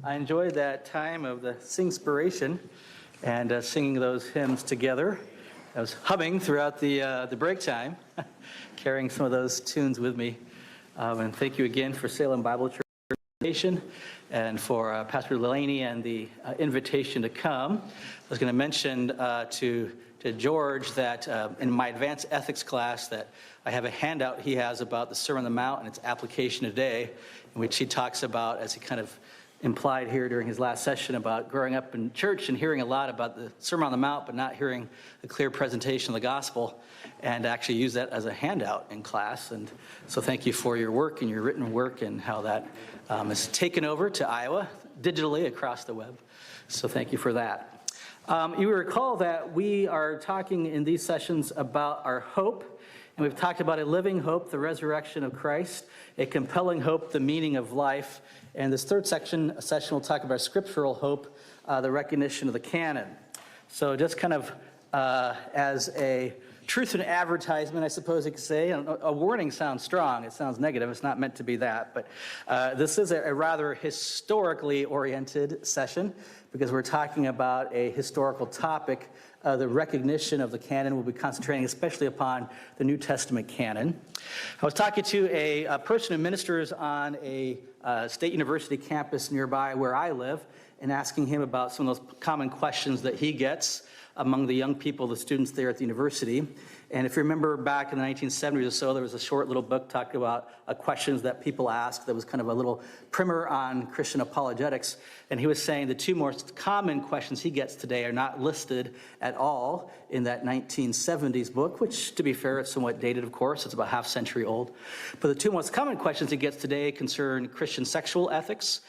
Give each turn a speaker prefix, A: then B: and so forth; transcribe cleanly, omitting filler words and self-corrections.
A: I enjoyed that time of the Singspiration and singing those hymns together. I was humming throughout the break time, carrying some of those tunes with me. And thank you again for Salem Bible Church invitation and for Pastor Delaney and the invitation to come. I was going to mention to George that in my advanced ethics class that I have a handout he has about the Sermon on the Mount and its application today, in which he talks about, as he kind of implied here during his last session, about growing up in church and hearing a lot about the Sermon on the Mount, but not hearing a clear presentation of the gospel, and actually use that as a handout in class. And so thank you for your work and your written work and how that is taken over to Iowa digitally across the web. So thank you for that. You recall that we are talking in these sessions about our hope. And we've talked about a living hope, the resurrection of Christ, a compelling hope, the meaning of life. And this third session will talk about scriptural hope, the recognition of the canon. So just kind of as a truth in advertisement, I suppose you could say. A warning sounds strong. It sounds negative. It's not meant to be that. But this is a rather historically oriented session because we're talking about a historical topic. The recognition of the canon will be concentrating especially upon the New Testament canon. I was talking to a person who ministers on a state university campus nearby where I live and asking him about some of those common questions that he gets among the young people, the students there at the university. And if you remember back in the 1970s or so, there was a short little book talking about questions that people asked that was kind of a little primer on Christian apologetics. And he was saying the two most common questions he gets today are not listed at all in that 1970s book, which, to be fair, it's somewhat dated, of course. It's about half century old. But the two most common questions he gets today concern Christian sexual ethics